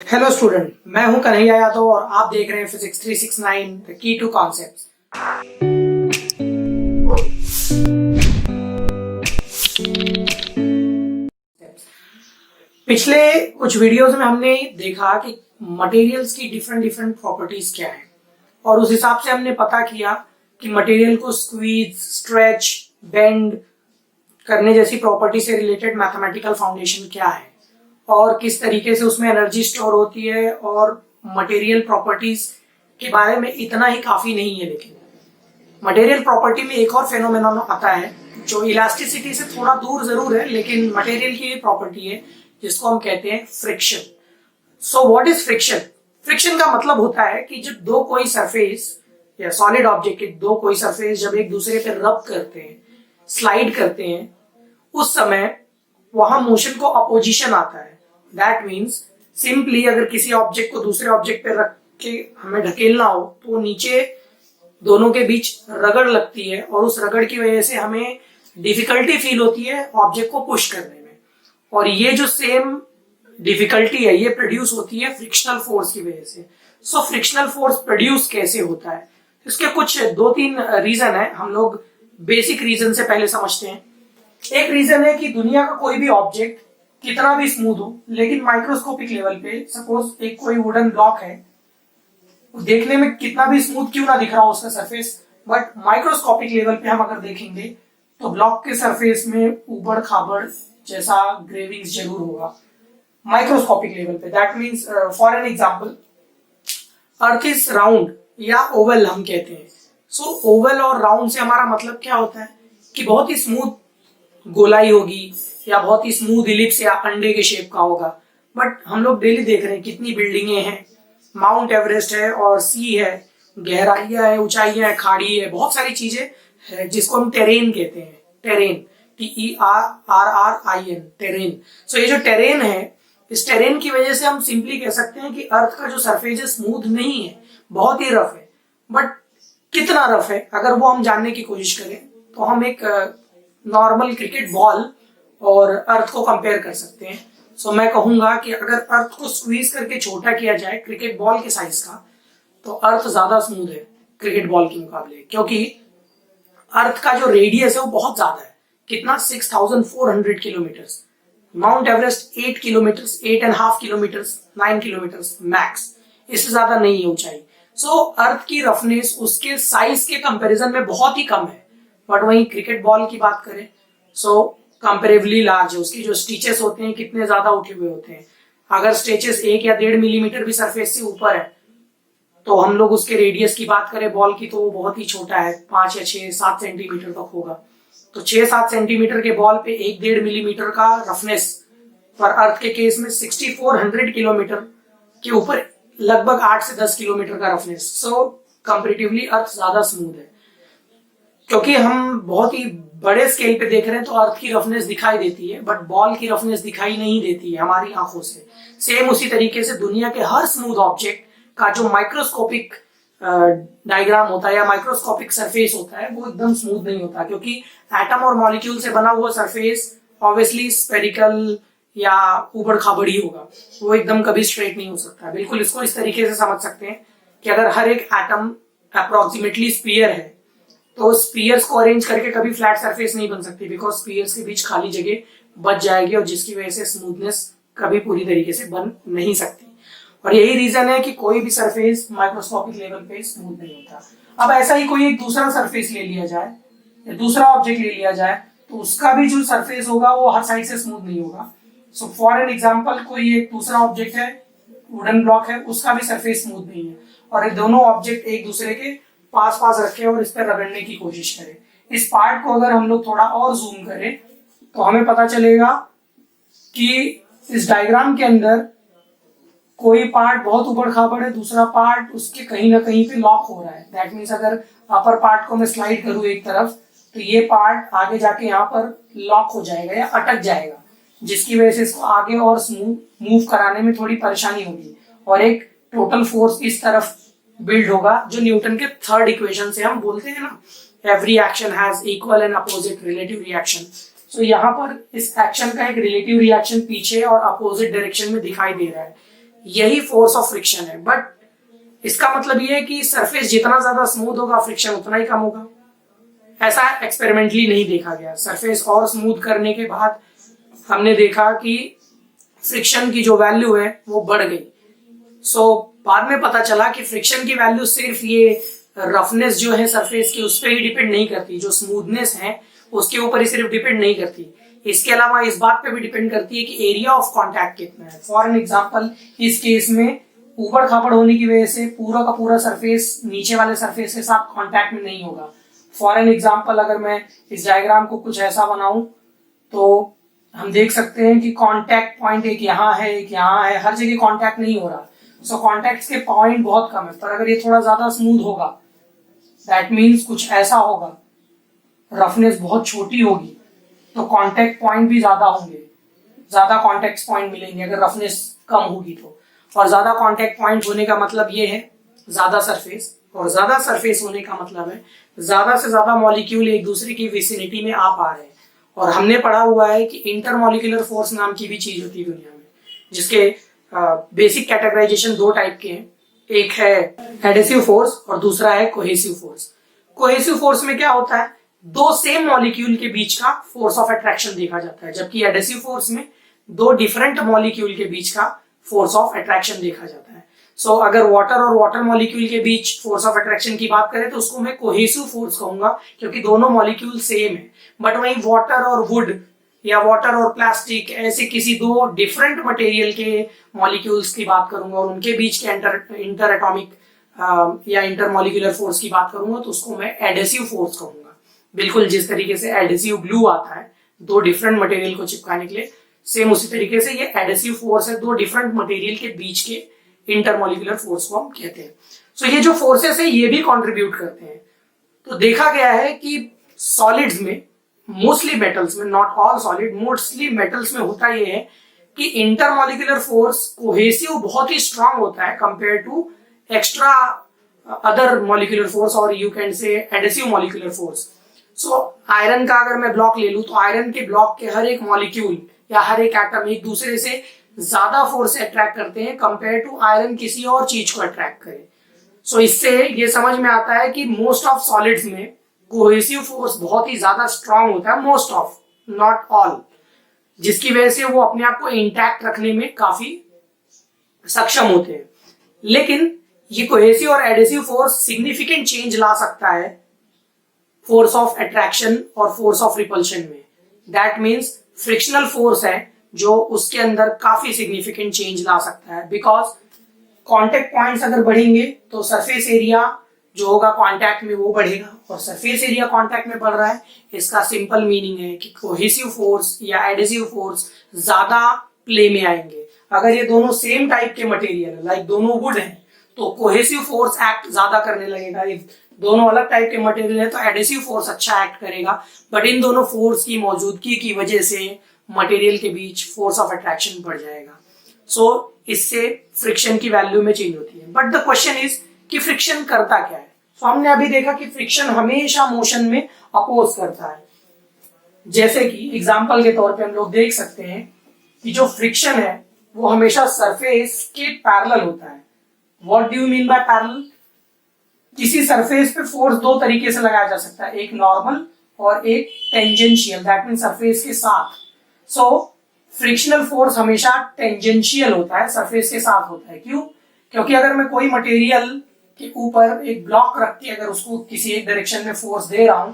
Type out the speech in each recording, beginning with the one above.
Hello student, मैं हूं कन्हैया यादव और आप देख रहे हैं physics 369 the key to concepts. पिछले कुछ वीडियोस में हमने देखा कि मटेरियल्स की डिफरेंट डिफरेंट प्रॉपर्टीज क्या है और उस हिसाब से हमने पता किया कि मटेरियल को स्क्वीज, स्ट्रेच, बेंड करने जैसी प्रॉपर्टी से रिलेटेड मैथमेटिकल फाउंडेशन क्या है और किस तरीके से उसमें एनर्जी स्टोर होती है। और मटेरियल प्रॉपर्टीज के बारे में इतना ही काफी नहीं है, लेकिन मटेरियल प्रॉपर्टी में एक और फेनोमेनन आता है जो इलास्टिसिटी से थोड़ा दूर जरूर है, लेकिन मटेरियल की प्रॉपर्टी है जिसको हम कहते हैं friction. So what is friction? Friction का मतलब होता है कि जब दो कोई सरफेस या सॉलिड ऑब्जेक्ट के दो कोई सरफेस जब एक दूसरे पे रब करते हैं, स्लाइड करते हैं, उस समय वहां मोशन को अपोजिशन आता है। दैट मीन्स सिंपली अगर किसी ऑब्जेक्ट को दूसरे ऑब्जेक्ट पे रख के हमें ढकेलना हो तो नीचे दोनों के बीच रगड़ लगती है और उस रगड़ की वजह से हमें डिफिकल्टी फील होती है ऑब्जेक्ट को पुश करने में। और ये जो सेम डिफिकल्टी है ये प्रोड्यूस होती है फ्रिक्शनल फोर्स की वजह से। सो फ्रिक्शनल फोर्स प्रोड्यूस कैसे होता है, इसके कुछ दो तीन रीजन है। हम लोग बेसिक रीजन से पहले समझते हैं। एक रीजन है कि दुनिया का कोई भी ऑब्जेक्ट कितना भी स्मूथ हो, लेकिन माइक्रोस्कोपिक लेवल पे सपोज एक कोई वुडन ब्लॉक है, देखने में कितना भी स्मूथ क्यों ना दिख रहा हो उसका सरफेस, बट माइक्रोस्कोपिक लेवल पे हम अगर देखेंगे तो ब्लॉक के सरफेस में ऊबड़ खाबड़ जैसा ग्रेविंग्स जरूर होगा माइक्रोस्कोपिक लेवल पे। That means for an example, earth is round या ओवल हम कहते हैं। सो ओवल और राउंड से हमारा मतलब क्या होता है कि बहुत ही स्मूथ गोलाई होगी या बहुत ही स्मूथ इलिप्स या अंडे के शेप का होगा। बट हम लोग डेली देख रहे हैं कितनी बिल्डिंगें हैं, माउंट एवरेस्ट है और सी है, गहराइयां है, ऊंचाइयां है, खाड़ी है, बहुत सारी चीजें है जिसको हम टेरेन कहते हैं। Terrain, TERRIN, terrain. सो ये जो टेरेन है, इस टेरेन की वजह से हम सिंपली कह सकते हैं कि अर्थ का जो सरफेस है स्मूथ नहीं है, बहुत ही रफ है। बट कितना रफ है अगर वो हम जानने की कोशिश करें तो हम एक नॉर्मल क्रिकेट बॉल और अर्थ को कंपेयर कर सकते हैं। सो मैं कहूंगा कि अगर अर्थ को स्क्वीज करके छोटा किया जाए क्रिकेट बॉल के साइज का, तो अर्थ ज्यादा स्मूथ है क्रिकेट बॉल के मुकाबले, क्योंकि अर्थ का जो रेडियस है वो बहुत ज्यादा है। कितना? 6400 kilometre. Mount Everest 8 kilometre, 8.5 kilometre, 9 kilometre max, इससे ज्यादा नहीं है ऊंचाई। सो अर्थ की रफनेस उसके साइज के कंपैरिजन में बहुत ही कम है। बट वहीं क्रिकेट बॉल की बात करें सो कंपेरेबली लार्ज है। उसकी जो स्टिचेस होते हैं कितने ज्यादा उठे हुए होते हैं। अगर स्टिचेस 1 या 1.5 मिलीमीटर भी सरफेस से ऊपर है तो हम लोग उसके रेडियस की बात करें बॉल की तो वो बहुत ही छोटा है, 5 या 6-7 सेंटीमीटर तक होगा। तो 6-7 सेंटीमीटर के बॉल पे 1-1.5 मिलीमीटर का रफनेस, पर अर्थ के केस में 6400 किलोमीटर के ऊपर लगभग 8 से 10 किलोमीटर का रफनेस। सो कंपेरेटिवली अर्थ ज्यादा स्मूथ है। क्योंकि हम बहुत ही बड़े स्केल पे देख रहे हैं तो अर्थ की रफनेस दिखाई देती है, बट बॉल की रफनेस दिखाई नहीं देती है हमारी आंखों से। सेम उसी तरीके से दुनिया के हर स्मूथ ऑब्जेक्ट का जो माइक्रोस्कोपिक डायग्राम होता है या माइक्रोस्कोपिक सरफेस होता है वो एकदम स्मूथ नहीं होता, क्योंकि एटम और मॉलिक्यूल से बना हुआ सरफेस ऑब्वियसली स्फेरिकल या ऊबड़ खाबड़ ही होगा, वो एकदम कभी स्ट्रेट नहीं हो सकता। बिल्कुल इसको इस तरीके से समझ सकते हैं कि अगर हर एक एटम अप्रोक्सीमेटली स्फीयर है तो स्पीयर्स को अरेंज करके कभी फ्लैट सरफेस नहीं बन सकती, बिकॉज स्पीयर्स के बीच खाली जगह बच जाएगी और जिसकी वजह से स्मूथनेस कभी पूरी तरीके से बन नहीं सकती। और यही रीजन है कि कोई भी सरफेस माइक्रोस्कोपिक लेवल पे स्मूथ नहीं होता। अब ऐसा ही कोई एक दूसरा सरफेस ले लिया जाए या दूसरा ऑब्जेक्ट ले लिया जाए तो उसका भी जो सरफेस होगा वो हर साइड से स्मूथ नहीं होगा। सो फॉर एन एग्जाम्पल, कोई एक दूसरा ऑब्जेक्ट है, वुडन ब्लॉक है, उसका भी सरफेस स्मूथ नहीं है और ये दोनों ऑब्जेक्ट एक दूसरे के पास पास रखे और इस पर रगड़ने की कोशिश करें। इस पार्ट को अगर हम लोग थोड़ा और जूम करें तो हमें पता चलेगा कि इस डायग्राम के अंदर कोई पार्ट बहुत ऊबड़ खाबड़ है, दूसरा पार्ट उसके कहीं ना कहीं पे लॉक हो रहा है। दैट मीन्स अगर अपर पार्ट को मैं स्लाइड करूं एक तरफ तो ये पार्ट आगे जाके यहाँ पर लॉक हो जाएगा या अटक जाएगा, जिसकी वजह से इसको आगे और मूव कराने में थोड़ी परेशानी होगी और एक टोटल फोर्स इस तरफ बिल्ड होगा, जो न्यूटन के थर्ड इक्वेशन से हम बोलते हैं ना, every action has equal and opposite relative reaction. So यहाँ पर इस एक्शन का एक रिलेटिव रिएक्शन पीछे और अपोजिट डायरेक्शन में दिखाई दे रहा है। यही फोर्स ऑफ फ्रिक्शन है। बट इसका मतलब ये है कि सरफेस जितना ज्यादा स्मूथ होगा फ्रिक्शन उतना ही कम होगा। ऐसा एक्सपेरिमेंटली नहीं देखा गया। सरफेस और स्मूथ करने के बाद हमने देखा कि फ्रिक्शन की जो वैल्यू है वो बढ़ गई। सो बाद में पता चला कि फ्रिक्शन की वैल्यू सिर्फ ये रफनेस जो है सरफेस की उस पर ही डिपेंड नहीं करती, जो स्मूथनेस है उसके ऊपर ही सिर्फ डिपेंड नहीं करती, इसके अलावा इस बात पे भी डिपेंड करती है कि एरिया ऑफ कांटेक्ट कितना है। फॉर एन एग्जांपल, इस केस में ऊबड़ खाबड़ होने की वजह से पूरा का पूरा सरफेस नीचे वाले सरफेस के साथ कांटेक्ट में नहीं होगा। फॉर एन एग्जांपल, अगर मैं इस डायग्राम को कुछ ऐसा बनाऊं तो हम देख सकते हैं कि कांटेक्ट पॉइंट एक यहाँ है, एक यहाँ है, हर जगह कांटेक्ट नहीं हो रहा। सो कांटेक्ट के पॉइंट बहुत कम है। पर अगर ये थोड़ा ज्यादा स्मूथ होगा, दैट मीन्स कुछ ऐसा होगा, रफनेस बहुत छोटी होगी तो कांटेक्ट पॉइंट भी ज्यादा होंगे, ज्यादा कांटेक्ट पॉइंट मिलेंगे अगर रफनेस कम होगी तो। और ज्यादा कांटेक्ट पॉइंट होने का मतलब ये है ज्यादा सरफेस, और ज्यादा सरफेस होने का मतलब है ज्यादा से ज्यादा मॉलिक्यूल एक दूसरे की विसिनिटी में आ पा रहे हैं। और हमने पढ़ा हुआ है कि इंटरमॉलिक्यूलर फोर्स नाम की भी चीज होती है दुनिया में, जिसके बेसिक कैटेगराइजेशन दो टाइप के हैं। एक है एडेसिव फोर्स और दूसरा है कोहेसिव फोर्स। कोहेसिव फोर्स में क्या होता है, दो सेम मॉलिक्यूल के बीच का फोर्स ऑफ अट्रैक्शन देखा जाता है, जबकि एडेसिव फोर्स में दो डिफरेंट मॉलिक्यूल के बीच का फोर्स ऑफ अट्रैक्शन देखा जाता है। सो अगर वाटर और वाटर मॉलिक्यूल के बीच फोर्स ऑफ अट्रैक्शन की बात करें तो उसको मैं कोहेसिव फोर्स कहूंगा, क्योंकि दोनों मॉलिक्यूल सेम है। बट वहीं वाटर और वुड या वाटर और प्लास्टिक, ऐसे किसी दो डिफरेंट मटेरियल के मॉलिक्यूल्स की बात करूंगा और उनके बीच के इंटर एटॉमिक या इंटर मॉलिक्यूलर फोर्स की बात करूंगा तो उसको मैं एडेसिव फोर्स कहूंगा। बिल्कुल जिस तरीके से एडेसिव ग्लू आता है दो डिफरेंट मटेरियल को चिपकाने के लिए, सेम उसी तरीके से ये एडेसिव फोर्स है, दो डिफरेंट मटेरियल के बीच के इंटरमॉलिक्यूलर फोर्स को हम कहते हैं। सो ये जो फोर्सेस है ये भी कंट्रीब्यूट करते हैं। तो देखा गया है कि सॉलिड्स में, मोस्टली मेटल्स में, not all solid, mostly metals में होता ये है कि इंटरमॉलिक्यूलर फोर्स कोहेसिव बहुत ही स्ट्रांग होता है compare to extra other molecular force, और you can say adhesive molecular force. So iron का अगर मैं ब्लॉक ले लूं तो आयरन के ब्लॉक के हर एक मॉलिक्यूल या हर एक एटम एक दूसरे से ज्यादा फोर्स अट्रैक्ट करते हैं कंपेयर टू आयरन किसी और चीज को अट्रैक्ट करे। सो इससे ये समझ में आता है कि मोस्ट ऑफ सॉलिड्स में कोहेसिव फोर्स बहुत ही ज्यादा स्ट्रांग होता है, मोस्ट ऑफ, नॉट ऑल, जिसकी वजह से वो अपने आप को इंटैक्ट रखने में काफी सक्षम होते हैं। लेकिन ये कोहेसिव और एडेसिव फोर्स सिग्निफिकेंट चेंज ला सकता है फोर्स ऑफ अट्रैक्शन और फोर्स ऑफ रिपल्शन में। दैट मीन्स फ्रिक्शनल फोर्स है जो उसके अंदर काफी सिग्निफिकेंट चेंज ला सकता है, बिकॉज कांटेक्ट पॉइंट्स अगर बढ़ेंगे तो सरफेस एरिया जो होगा कांटेक्ट में वो बढ़ेगा, और सरफेस एरिया कांटेक्ट में बढ़ रहा है, इसका सिंपल मीनिंग है कि कोहेसिव फोर्स या एडेसिव फोर्स ज्यादा प्ले में आएंगे। अगर ये दोनों सेम टाइप के मटेरियल है, लाइक दोनों वुड हैं, तो कोहेसिव फोर्स एक्ट ज्यादा करने लगेगा। इफ दोनों अलग टाइप के मटेरियल है तो एडेसिव फोर्स अच्छा एक्ट करेगा। बट इन दोनों फोर्स की मौजूदगी की वजह से मटेरियल के बीच फोर्स ऑफ अट्रैक्शन बढ़ जाएगा। सो इससे फ्रिक्शन की वैल्यू में चेंज होती है। बट द क्वेश्चन इज कि फ्रिक्शन करता क्या है। तो हमने अभी देखा कि फ्रिक्शन हमेशा मोशन में अपोज करता है। जैसे कि एग्जांपल के तौर पे हम लोग देख सकते हैं कि जो फ्रिक्शन है वो हमेशा सरफेस के पैरेलल होता है। What do you mean by parallel? किसी सरफेस पे फोर्स दो तरीके से लगाया जा सकता है, एक नॉर्मल और एक टेंजेंशियल, दैट मीन सरफेस के साथ। सो फ्रिक्शनल फोर्स हमेशा टेंजेंशियल होता है, सरफेस के साथ होता है। क्यों? क्योंकि अगर मैं कोई मटेरियल के ऊपर एक ब्लॉक रख के अगर उसको किसी एक डायरेक्शन में फोर्स दे रहा हूं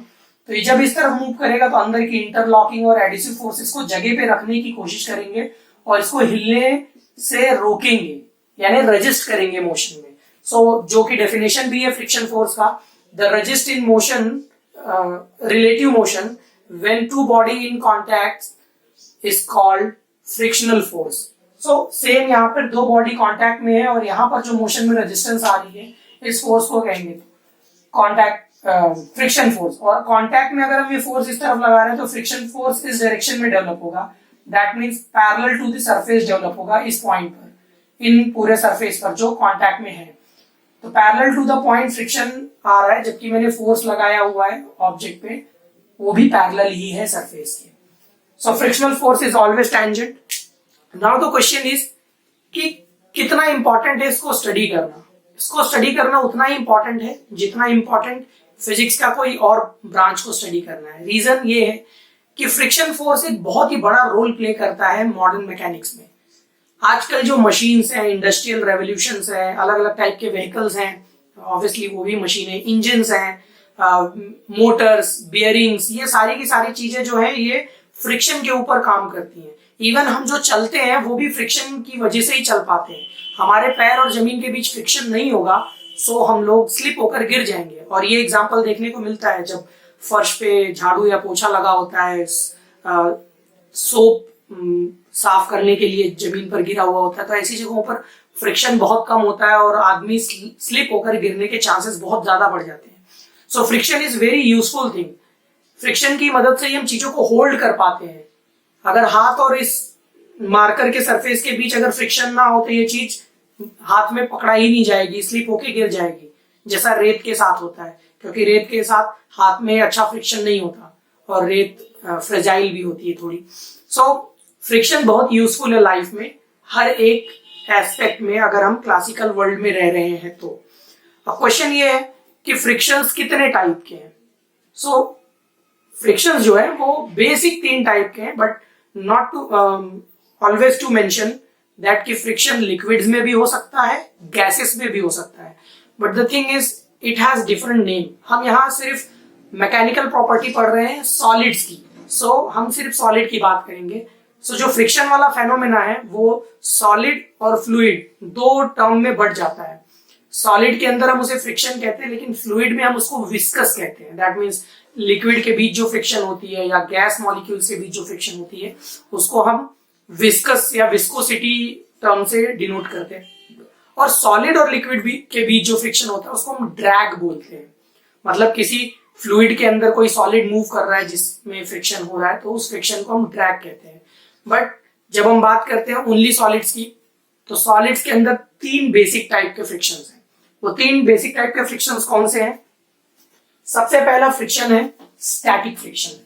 तो ये जब इस तरफ मूव करेगा तो अंदर की इंटरलॉकिंग और एडिसिव फोर्सेस को जगह पे रखने की कोशिश करेंगे और इसको हिलने से रोकेंगे, यानी रेजिस्ट करेंगे मोशन में। सो जो कि डेफिनेशन भी है फ्रिक्शन फोर्स का, the resist in motion, relative motion when two body in contact is called frictional force. So same यहाँ पर दो बॉडी कांटेक्ट में है और यहाँ पर जो मोशन में रेजिस्टेंस आ रही है इस फोर्स को कहेंगे कांटेक्ट फ्रिक्शन फोर्स। और कांटेक्ट में अगर हम ये फोर्स इस तरफ लगा रहे हैं तो फ्रिक्शन फोर्स इस डायरेक्शन में डेवलप होगा, that means parallel to the surface develop होगा इस पॉइंट पर, इन पूरे सरफेस पर जो कांटेक्ट में है। तो parallel to the point friction आ रहा है, जबकि मैंने फोर्स लगाया हुआ है ऑब्जेक्ट पे वो भी पैरेलल ही है सरफेस के। सो frictional force is always tangent. Now the question is कि कितना इंपॉर्टेंट है इसको स्टडी करना? इसको स्टडी करना उतना ही इंपॉर्टेंट है जितना इंपॉर्टेंट फिजिक्स का कोई और ब्रांच को स्टडी करना है। रीजन ये है कि फ्रिक्शन फोर्स एक बहुत ही बड़ा रोल प्ले करता है मॉडर्न मैकेनिक्स में। आजकल जो मशीन्स हैं, इंडस्ट्रियल रेवोल्यूशंस हैं, अलग अलग टाइप के व्हीकल्स हैं, ऑब्वियसली वो भी मशीनें, इंजन्स हैं, मोटर्स, बियरिंग्स, ये सारी की सारी चीजें जो है ये फ्रिक्शन के ऊपर काम करती हैं। इवन हम जो चलते हैं वो भी फ्रिक्शन की वजह से ही चल पाते हैं। हमारे पैर और जमीन के बीच फ्रिक्शन नहीं होगा सो हम लोग स्लिप होकर गिर जाएंगे। और ये एग्जाम्पल देखने को मिलता है जब फर्श पे झाड़ू या पोछा लगा होता है, सोप साफ करने के लिए जमीन पर गिरा हुआ होता है, तो ऐसी जगहों पर फ्रिक्शन बहुत कम होता है और आदमी स्लिप होकर गिरने के चांसेस बहुत ज्यादा बढ़ जाते हैं। So friction is very useful thing. Friction की मदद से ही हम चीजों को होल्ड कर पाते हैं। अगर हाथ और इस मार्कर के सरफेस के बीच अगर फ्रिक्शन ना हो तो ये चीज हाथ में पकड़ा ही नहीं जाएगी, स्लिप होके गिर जाएगी, जैसा रेत के साथ होता है। क्योंकि रेत के साथ हाथ में अच्छा फ्रिक्शन नहीं होता और रेत फ्रेजाइल भी होती है थोड़ी। सो फ्रिक्शन बहुत यूजफुल है लाइफ में, हर एक एस्पेक्ट में, अगर हम क्लासिकल वर्ल्ड में रह रहे हैं तो। अब क्वेश्चन ये है कि फ्रिक्शंस कितने टाइप के हैं? सो फ्रिक्शंस जो है वो बेसिक 3 टाइप के हैं, but not to always to mention that कि फ्रिक्शन लिक्विड्स में भी हो सकता है, गैसेस में भी हो सकता है, but the thing is it has different name. हम यहाँ सिर्फ मैकेनिकल प्रॉपर्टी पढ़ रहे हैं सॉलिड्स की, सो हम सिर्फ सॉलिड की बात करेंगे। सो जो फ्रिक्शन वाला फेनोमेना है वो सॉलिड और फ्लूइड 2 टर्म में बढ़ जाता है। सॉलिड के अंदर हम उसे फ्रिक्शन कहते हैं, लेकिन फ्लूइड में हम उसको विस्कस कहते हैं। दैट मीन्स लिक्विड के बीच जो फ्रिक्शन होती है या गैस मॉलिक्यूल्स के बीच जो फ्रिक्शन होती है उसको हम विस्कस या विस्कोसिटी टर्म से डिनोट करते हैं। और सॉलिड और लिक्विड के बीच जो फ्रिक्शन होता है उसको हम ड्रैग बोलते हैं। मतलब किसी फ्लूइड के अंदर कोई सॉलिड मूव कर रहा है जिसमें फ्रिक्शन हो रहा है तो उस फ्रिक्शन को हम ड्रैग कहते हैं। बट जब हम बात करते हैं ओनली सॉलिड्स की, तो सॉलिड्स के अंदर 3 बेसिक टाइप के फ्रिक्शंस हैं। वो 3 बेसिक टाइप के फ्रिक्शंस कौन से हैं? सबसे पहला फ्रिक्शन है static friction.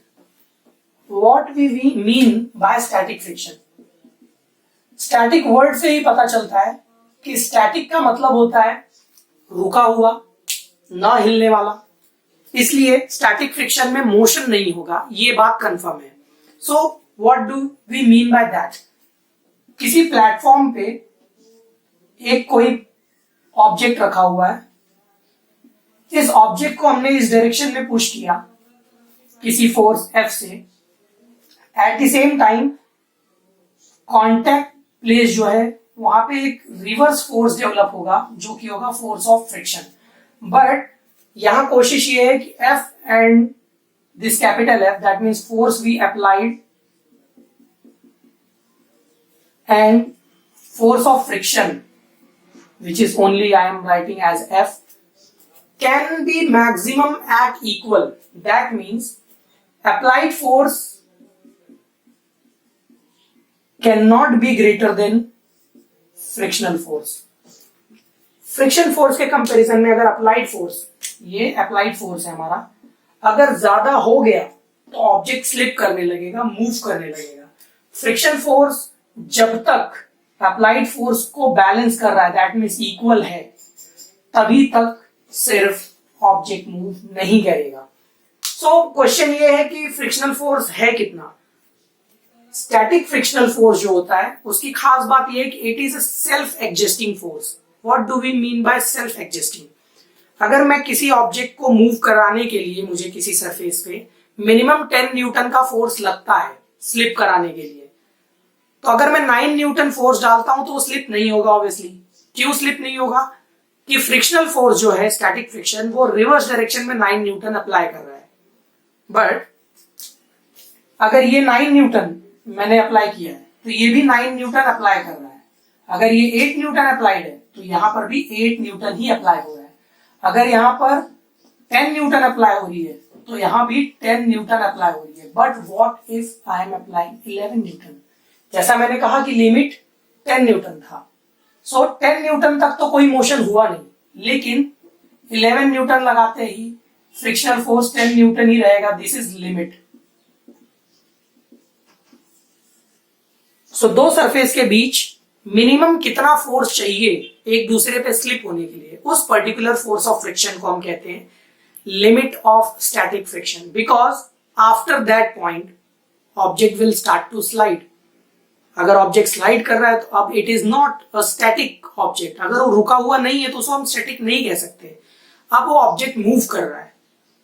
What we mean by static friction? Static word से ही पता चलता है कि स्टैटिक का मतलब होता है रुका हुआ, ना हिलने वाला। इसलिए स्टैटिक फ्रिक्शन में मोशन नहीं होगा, ये बात कंफर्म है। So what do we mean by that? किसी प्लेटफॉर्म पे एक कोई ऑब्जेक्ट रखा हुआ है, इस ऑब्जेक्ट को हमने इस डायरेक्शन में पुश किया किसी फोर्स F से, at the same time contact place जो है वहां पे एक रिवर्स फोर्स डेवलप होगा जो कि होगा फोर्स ऑफ फ्रिक्शन। बट यहां कोशिश ये है कि F and this capital F, that means force we applied and force of friction, which is only I am writing as F, can be maximum at equal. That means applied force cannot be greater than frictional force. Friction force के comparison में अगर applied force, ये applied force है हमारा, अगर ज्यादा हो गया तो ऑब्जेक्ट स्लिप करने लगेगा, मूव करने लगेगा। फ्रिक्शन फोर्स जब तक अप्लाइड फोर्स को बैलेंस कर रहा है, दैट मीन्स इक्वल है, तभी तक सिर्फ ऑब्जेक्ट मूव नहीं करेगा। सो क्वेश्चन ये है कि फ्रिक्शनल फोर्स है कितना? स्टैटिक फ्रिक्शनल फोर्स जो होता है उसकी खास बात यह है कि it is a self adjusting force. What do we mean by self adjusting? अगर मैं किसी ऑब्जेक्ट को मूव कराने के लिए मुझे किसी सरफेस पे मिनिमम 10 न्यूटन का फोर्स लगता है स्लिप कराने के लिए, तो अगर मैं 9 न्यूटन फोर्स डालता हूं तो वो स्लिप नहीं होगा। ऑब्वियसली क्यों स्लिप नहीं होगा? कि फ्रिक्शनल फोर्स जो है स्टैटिक फ्रिक्शन वो रिवर्स डायरेक्शन में 9 न्यूटन अप्लाई कर रहा है। बट अगर ये 9 न्यूटन मैंने अप्लाई किया है तो ये भी 9 न्यूटन अप्लाई कर रहा है। अगर ये 8 न्यूटन अप्लाइड है तो यहां पर भी 8 न्यूटन ही अप्लाई हो रहा है। अगर यहां पर 10 न्यूटन अप्लाई हो रही है तो यहां भी 10 न्यूटन अप्लाई हो रही है। But what if I am applying 11 Newton? जैसा मैंने कहा कि लिमिट 10 न्यूटन था, सो 10 न्यूटन तक तो कोई मोशन हुआ नहीं, लेकिन 11 न्यूटन लगाते ही फ्रिक्शनल फोर्स 10 न्यूटन ही रहेगा। This is limit. सो दो सरफेस के बीच मिनिमम कितना फोर्स चाहिए एक दूसरे पे स्लिप होने के लिए, उस पर्टिकुलर फोर्स ऑफ फ्रिक्शन को हम कहते हैं limit of static friction, because after that point object will start to slide. अगर ऑब्जेक्ट स्लाइड कर रहा है तो अब it is not a static object, अगर वो रुका हुआ नहीं है तो उसको हम स्टैटिक नहीं कह सकते। अब वो ऑब्जेक्ट मूव कर रहा है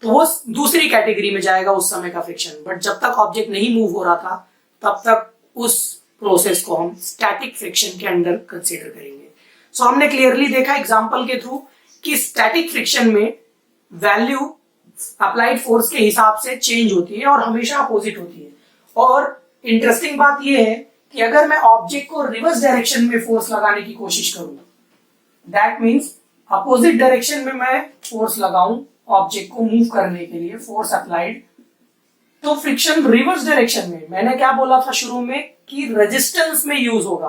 तो वो दूसरी कैटेगरी में जाएगा उस समय का फ्रिक्शन, बट जब तक ऑब्जेक्ट नहीं मूव हो रहा था तब तक उस प्रोसेस को हम स्टैटिक फ्रिक्शन के अंडर कंसीडर करेंगे। सो हमने क्लियरली देखा एग्जांपल के थ्रू कि स्टैटिक फ्रिक्शन में वैल्यू अप्लाइड फोर्स के हिसाब से चेंज होती है और हमेशा अपोजिट होती है। और इंटरेस्टिंग बात यह है कि अगर मैं ऑब्जेक्ट को रिवर्स डायरेक्शन में फोर्स लगाने की कोशिश करूं, दैट मीन्स अपोजिट डायरेक्शन में मैं फोर्स लगाऊं ऑब्जेक्ट को मूव करने के लिए, फोर्स अप्लाइड, तो फ्रिक्शन रिवर्स डायरेक्शन में, मैंने क्या बोला था शुरू में कि रेजिस्टेंस में यूज होगा,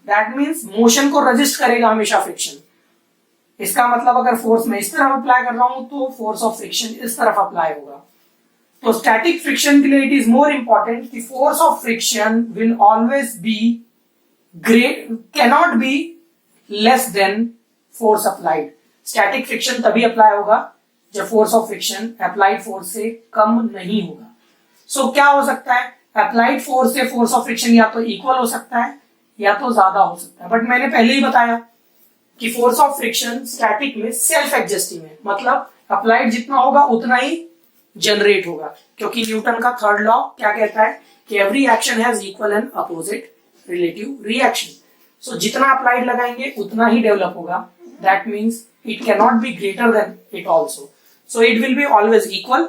दैट मीन्स मोशन को रेजिस्ट करेगा हमेशा फ्रिक्शन। इसका मतलब अगर फोर्स मैं इस तरफ अप्लाई कर रहा हूं तो फोर्स ऑफ फ्रिक्शन इस तरफ अप्लाई होगा। तो स्टैटिक फ्रिक्शन के लिए इट इज मोर इंपॉर्टेंट कि force of friction will always be great, cannot be less than force applied. Static friction तभी अप्लाई होगा जब force of friction applied force से कम नहीं होगा। सो क्या हो सकता है, अप्लाइड फोर्स से फोर्स ऑफ फ्रिक्शन या तो इक्वल हो सकता है या तो ज्यादा हो सकता है, बट मैंने पहले ही बताया कि फोर्स ऑफ फ्रिक्शन स्टैटिक में सेल्फ एडजस्टिंग है, मतलब अप्लाइड जितना होगा उतना ही जनरेट होगा, क्योंकि न्यूटन का थर्ड लॉ क्या कहता है कि every action has equal and opposite relative reaction. So जितना अप्लाइड लगाएंगे उतना ही डेवलप होगा, that means it can not be greater than it also, so it will be always equal.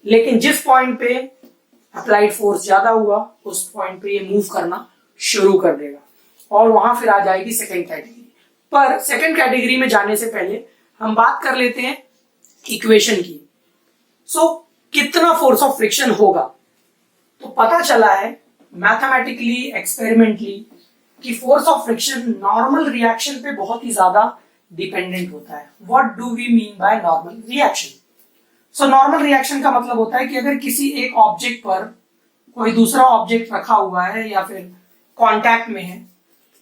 लेकिन जिस पॉइंट पे अप्लाइड फोर्स ज्यादा हुआ उस पॉइंट पे ये मूव करना शुरू कर देगा और वहां फिर आ जाएगी सेकेंड कैटेगरी। पर सेकेंड कैटेगरी में जाने से पहले हम बात कर लेते हैं इक्वेशन की। सो कितना फोर्स ऑफ फ्रिक्शन होगा, तो पता चला है मैथमेटिकली, एक्सपेरिमेंटली कि force of friction normal reaction पे बहुत ही ज्यादा डिपेंडेंट होता है। What do we mean by normal reaction? So normal reaction का मतलब होता है कि अगर किसी एक ऑब्जेक्ट पर कोई दूसरा ऑब्जेक्ट रखा हुआ है या फिर कांटेक्ट में है,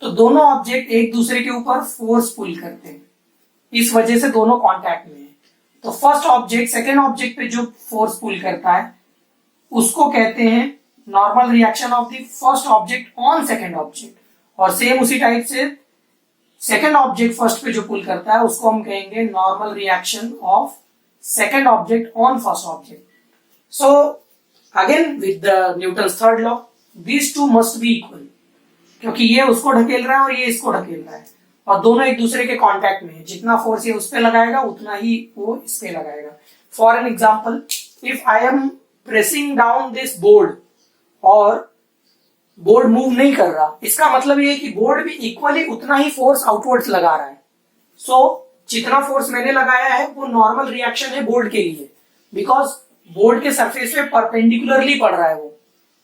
तो दोनों ऑब्जेक्ट एक दूसरे के ऊपर फोर्स पुल करते हैं, इस वजह से दोनों कांटेक्ट में है। तो फर्स्ट ऑब्जेक्ट सेकेंड ऑब्जेक्ट पे जो फोर्स पुल करता है उसको कहते हैं normal reaction of the first object on second object, और सेम उसी टाइप से सेकेंड ऑब्जेक्ट फर्स्ट पे जो पुल करता है उसको हम कहेंगे normal reaction of second object on first object. So again with the Newton's third law, these two must be equal, क्योंकि ये उसको ढकेल रहा है और ये इसको ढकेल रहा है और दोनों एक दूसरे के कांटेक्ट में है। जितना फोर्स ये उस पे लगाएगा उतना ही वो इस पे लगाएगा। For an example, if I am pressing down this board और बोर्ड मूव नहीं कर रहा, इसका मतलब ये है कि बोर्ड भी इक्वली उतना ही फोर्स आउटवर्ड्स लगा रहा है। सो जितना फोर्स मैंने लगाया है वो नॉर्मल रिएक्शन है बोर्ड के लिए, बिकॉज बोर्ड के सरफेस पे परपेंडिकुलरली पड़ रहा है वो,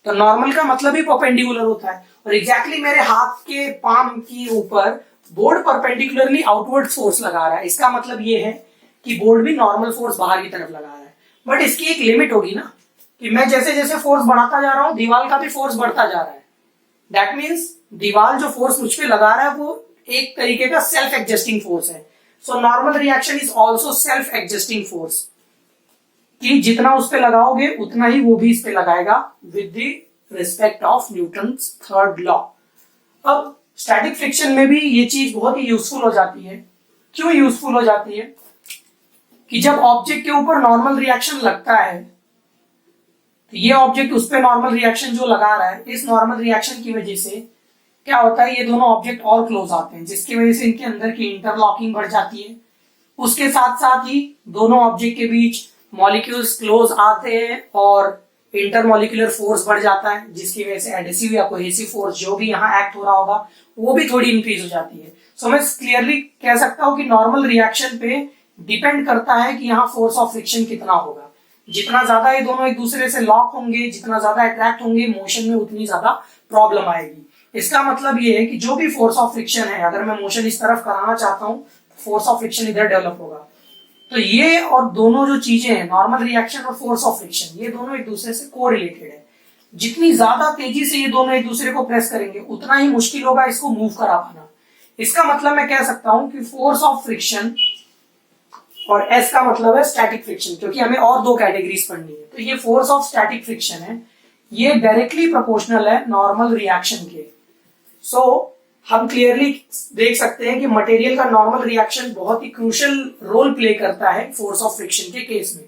तो नॉर्मल का मतलब ही परपेंडिकुलर होता है। और एग्जैक्टली मेरे हाथ के पाम के ऊपर बोर्ड परपेंडिकुलरली आउटवर्ड फोर्स लगा रहा है, इसका मतलब ये है कि बोर्ड भी नॉर्मल फोर्स बाहर की तरफ लगा रहा है। बट इसकी एक लिमिट होगी ना, कि मैं जैसे जैसे फोर्स बढ़ाता जा रहा हूं दीवार का भी फोर्स बढ़ता जा रहा है, दैट मीन्स दीवार जो फोर्स मुझ पे लगा रहा है वो एक तरीके का सेल्फ एडजस्टिंग फोर्स है। सो normal reaction is also self adjusting force, कि जितना उस पे लगाओगे उतना ही वो भी इस पे लगाएगा with the respect of Newton's third law. अब स्टैटिक फ्रिक्शन में भी ये चीज बहुत ही यूजफुल हो जाती है। क्यों यूजफुल हो जाती है? कि जब ऑब्जेक्ट के ऊपर नॉर्मल रिएक्शन लगता है तो ये ऑब्जेक्ट उस पे नॉर्मल रिएक्शन जो लगा रहा है, इस नॉर्मल रिएक्शन की वजह से क्या होता है, ये दोनों ऑब्जेक्ट और क्लोज आते हैं, जिसकी वजह से इनके अंदर की इंटरलॉकिंग बढ़ जाती है। उसके साथ साथ ही दोनों ऑब्जेक्ट के बीच मॉलिक्यूल्स क्लोज आते हैं और इंटरमॉलिक्यूलर फोर्स बढ़ जाता है, जिसकी वजह से एडेसिव या कोहेसिव फोर्स जो भी यहाँ एक्ट हो रहा होगा वो भी थोड़ी इंक्रीज हो जाती है। सो मैं क्लियरली कह सकता हूँ कि नॉर्मल रिएक्शन पे डिपेंड करता है कि यहाँ फोर्स ऑफ फ्रिक्शन कितना होगा। जितना ज्यादा ये दोनों एक दूसरे से लॉक होंगे, जितना ज्यादा अट्रैक्ट होंगे, मोशन में उतनी ज्यादा प्रॉब्लम आएगी। इसका मतलब ये है कि जो भी फोर्स ऑफ फ्रिक्शन है, अगर मैं मोशन इस तरफ कराना चाहता हूँ फोर्स ऑफ फ्रिक्शन इधर डेवलप होगा। तो ये और दोनों जो चीजें हैं, नॉर्मल रिएक्शन और फोर्स ऑफ फ्रिक्शन, ये दोनों एक दूसरे से कोरिलेटेड है। जितनी ज्यादा तेजी से ये दोनों एक दूसरे को प्रेस करेंगे उतना ही मुश्किल होगा इसको मूव करा पाना। इसका मतलब मैं कह सकता हूं कि फोर्स ऑफ फ्रिक्शन, और एस का मतलब है स्टैटिक फ्रिक्शन, क्योंकि हमें और दो कैटेगरीज पढ़नी है। तो ये फोर्स ऑफ स्टैटिक फ्रिक्शन है, ये डायरेक्टली प्रोपोर्शनल है नॉर्मल रिएक्शन के। सो हम क्लियरली देख सकते हैं कि मटेरियल का नॉर्मल रिएक्शन बहुत ही क्रूशियल रोल प्ले करता है फोर्स ऑफ फ्रिक्शन के केस में।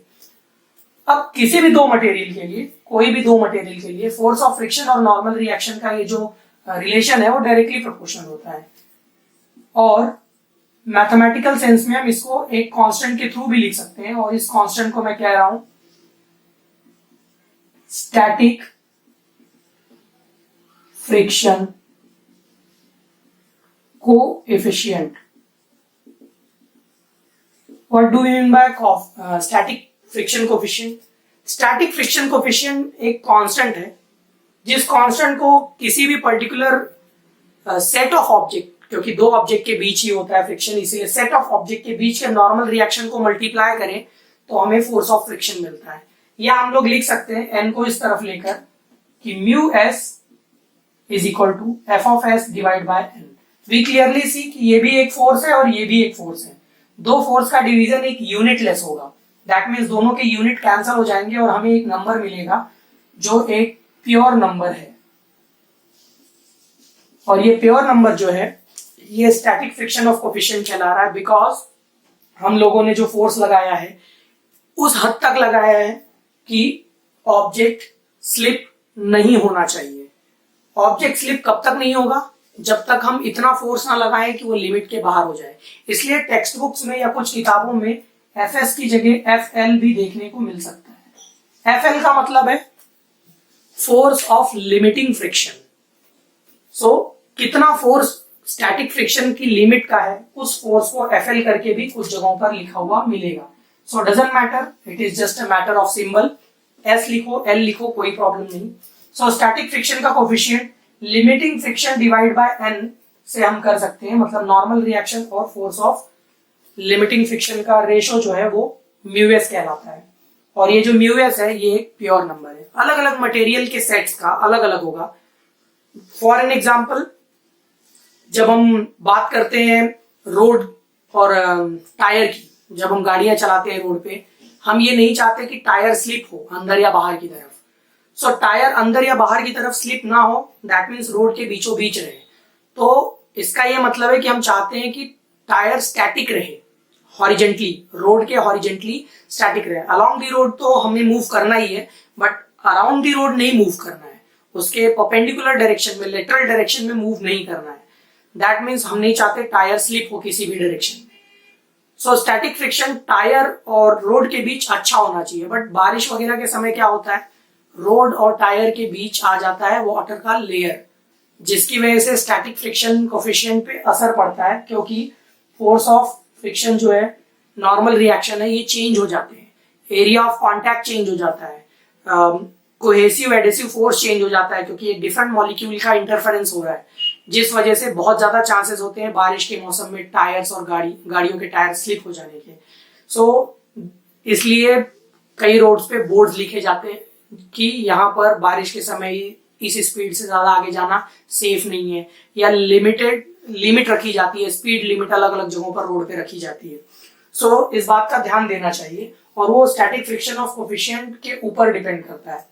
अब किसी भी दो मटेरियल के लिए, कोई भी दो मटेरियल के लिए फोर्स ऑफ फ्रिक्शन और नॉर्मल रिएक्शन का ये जो रिलेशन है वो डायरेक्टली प्रोपोर्शनल होता है, और मैथमेटिकल सेंस में हम इसको एक कांस्टेंट के थ्रू भी लिख सकते हैं, और इस कांस्टेंट को मैं कह रहा हूं static friction coefficient. What do we mean by static friction coefficient? Static friction coefficient एक कांस्टेंट है जिस कांस्टेंट को किसी भी पर्टिकुलर सेट ऑफ ऑब्जेक्ट, क्योंकि दो ऑब्जेक्ट के बीच ही होता है फ्रिक्शन, इसीलिए सेट ऑफ ऑब्जेक्ट के बीच के नॉर्मल रिएक्शन को मल्टीप्लाई करें तो हमें फोर्स ऑफ फ्रिक्शन मिलता है। या हम लोग लिख सकते हैं एन को इस तरफ लेकर कि mu S is equal to F of S divide by N. We clearly see कि ये भी एक फोर्स है और ये भी एक फोर्स है। दो फोर्स का डिवीजन एक यूनिट लेस होगा, दैट मीन्स दोनों के यूनिट कैंसिल हो जाएंगे और हमें एक नंबर मिलेगा जो एक प्योर नंबर है, और ये प्योर नंबर जो है ये स्टैटिक फ्रिक्शन ऑफ कोएफिशिएंट कहला रहा है, बिकॉज हम लोगों ने जो फोर्स लगाया है उस हद तक लगाया है कि ऑब्जेक्ट स्लिप नहीं होना चाहिए। ऑब्जेक्ट स्लिप कब तक नहीं होगा? जब तक हम इतना फोर्स ना लगाएं कि वो लिमिट के बाहर हो जाए। इसलिए टेक्स्ट बुक्स में या कुछ किताबों में एफ एस की जगह एफ एल भी देखने को मिल सकता है। एफ एल का मतलब है फोर्स ऑफ लिमिटिंग फ्रिक्शन। सो कितना फोर्स स्टैटिक फ्रिक्शन की लिमिट का है उस फोर्स को एफ एल करके भी कुछ जगहों पर लिखा हुआ मिलेगा। So doesn't matter, it is just a matter of symbol. S लिखो एल लिखो कोई प्रॉब्लम नहीं। सो स्टैटिक फ्रिक्शन का coefficient limiting friction divide by N से हम कर सकते हैं, मतलब नॉर्मल रिएक्शन और फोर्स ऑफ लिमिटिंग फ्रिक्शन का रेशो जो है वो म्यू एस कहलाता है, और ये जो म्यू एस है ये एक प्योर नंबर है। अलग अलग मटेरियल के सेट्स का अलग अलग होगा। फॉर एन एग्जाम्पल, जब हम बात करते हैं रोड और टायर की, जब हम गाड़ियां चलाते हैं रोड पे, हम ये नहीं चाहते कि टायर स्लिप हो अंदर या बाहर की तरफ। सो टायर अंदर या बाहर की तरफ स्लिप ना हो, दैट मीन्स रोड के बीचों बीच रहे। तो इसका ये मतलब है कि हम चाहते हैं कि टायर स्टैटिक रहे, हॉरिजेंटली, रोड के हॉरिजेंटली स्टैटिक रहे। अलोंग दी रोड तो हमें मूव करना ही है, बट अराउंड दी रोड नहीं मूव करना है, उसके परपेंडिकुलर डायरेक्शन में, लेटरल डायरेक्शन में मूव नहीं करना है। दैट मीन्स हम नहीं चाहते टायर स्लिप हो किसी भी डायरेक्शन में। सो स्टैटिक फ्रिक्शन टायर और रोड के बीच अच्छा होना चाहिए, बट बारिश वगैरह के समय क्या होता है, रोड और टायर के बीच आ जाता है वाटर का लेयर, जिसकी वजह से स्टैटिक फ्रिक्शन कोएफिशिएंट पे असर पड़ता है, क्योंकि फोर्स ऑफ फ्रिक्शन जो है, नॉर्मल रिएक्शन है, ये चेंज हो जाते हैं, एरिया ऑफ कॉन्टैक्ट चेंज हो जाता है, कोहेसिव एडेसिव फोर्स चेंज हो जाता है, क्योंकि एक डिफरेंट मॉलिक्यूल का इंटरफेरेंस हो रहा है, जिस वजह से बहुत ज्यादा चांसेस होते हैं बारिश के मौसम में टायर्स और गाड़ियों के टायर स्लिप हो जाने के। सो इसलिए कई रोड्स पे बोर्ड्स लिखे जाते हैं कि यहाँ पर बारिश के समय इस स्पीड से ज्यादा आगे जाना सेफ नहीं है, या लिमिट रखी जाती है, स्पीड लिमिट अलग अलग जगहों पर रोड पे रखी जाती है। सो इस बात का ध्यान देना चाहिए, और वो स्टैटिक फ्रिक्शन ऑफ कोएफिशिएंट के ऊपर डिपेंड करता है।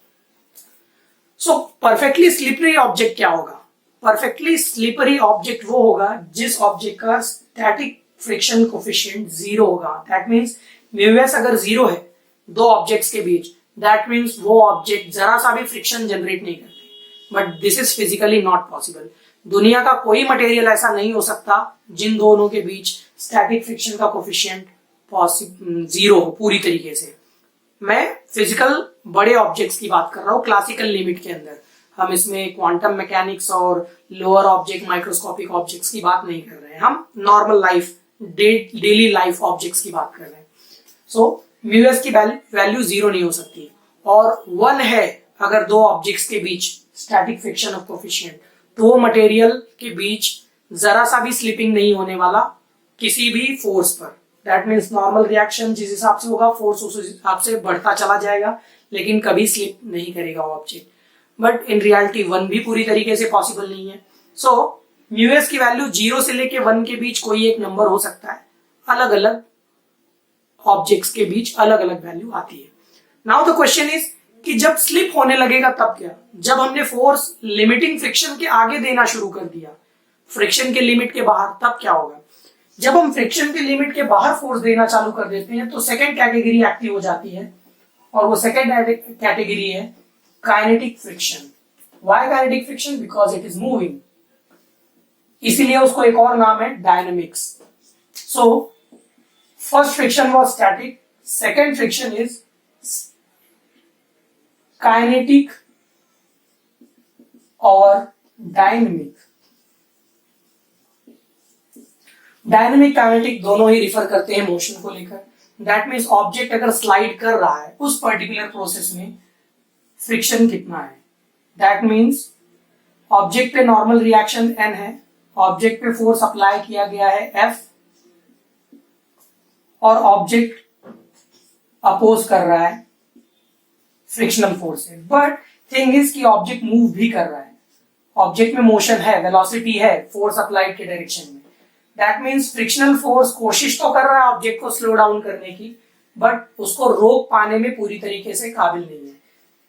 सो परफेक्टली स्लिपरी ऑब्जेक्ट क्या होगा? परफेक्टली स्लिपरी ऑब्जेक्ट वो होगा जिस ऑब्जेक्ट का स्टैटिक फ्रिक्शन कोएफिशिएंट 0 होगा। दैट मींस म्यू एस अगर 0 है दो ऑब्जेक्ट्स के बीच, दैट मीन्स वो ऑब्जेक्ट जरा सा भी फ्रिक्शन जनरेट नहीं करते। But this is physically not possible. दुनिया का कोई मटेरियल ऐसा नहीं हो सकता जिन दोनों के बीच स्टैटिक फ्रिक्शन का कोएफिशिएंट 0 हो पूरी तरीके से। मैं फिजिकल बड़े ऑब्जेक्ट्स की बात कर रहा हूँ, क्लासिकल लिमिट के अंदर। हम इसमें क्वांटम मैकेनिक्स और लोअर ऑब्जेक्ट, माइक्रोस्कोपिक ऑब्जेक्ट्स की बात नहीं कर रहे हैं, हम normal life, daily life objects की बात कर रहे हैं। सो म्यू एस की वैल्यू 0 नहीं हो सकती, और 1 है अगर दो ऑब्जेक्ट्स के बीच स्टैटिक फ्रिक्शन ऑफ कोएफिशिएंट, तो वो मटेरियल के बीच जरा सा भी स्लिपिंग नहीं होने वाला किसी भी फोर्स पर। दैट मीन्स नॉर्मल रिएक्शन जिस हिसाब से होगा, फोर्स उस हिसाब से बढ़ता चला जाएगा, लेकिन कभी स्लिप नहीं करेगा वो ऑब्जेक्ट। बट इन रियलिटी 1 भी पूरी तरीके से पॉसिबल नहीं है। सो म्यूएस की वैल्यू 0 से लेके 1 के बीच कोई एक नंबर हो सकता है, अलग अलग ऑब्जेक्ट्स के बीच अलग अलग वैल्यू आती है। नाउ द क्वेश्चन इज कि जब स्लिप होने लगेगा तब क्या? जब हमने फोर्स लिमिटिंग फ्रिक्शन के आगे देना शुरू कर दिया, फ्रिक्शन के लिमिट के बाहर, तब क्या होगा? जब हम फ्रिक्शन के लिमिट के बाहर फोर्स देना चालू कर देते हैं तो सेकेंड कैटेगरी एक्टिव हो जाती है, और वो सेकेंड कैटेगरी है kinetic friction. Why kinetic friction? Because it is moving, इसीलिए उसको एक और नाम है dynamics. So first friction was static, second friction is kinetic और डायनेमिक। डायनेमिक काइनेटिक दोनों ही रिफर करते हैं मोशन को लेकर। दैट मीन्स ऑब्जेक्ट अगर स्लाइड कर रहा है उस पर्टिकुलर प्रोसेस में फ्रिक्शन कितना है। दैट मीन्स ऑब्जेक्ट पे नॉर्मल रिएक्शन n है, ऑब्जेक्ट पे फोर्स अप्लाई किया गया है F, और ऑब्जेक्ट अपोज कर रहा है फ्रिक्शनल फोर्स से। बट थिंग इज कि ऑब्जेक्ट मूव भी कर रहा है, ऑब्जेक्ट में मोशन है, वेलोसिटी है फोर्स अप्लाइड के डायरेक्शन में। दैट मीन्स फ्रिक्शनल फोर्स कोशिश तो कर रहा है ऑब्जेक्ट को स्लो डाउन करने की, बट उसको रोक पाने में पूरी तरीके से काबिल नहीं है।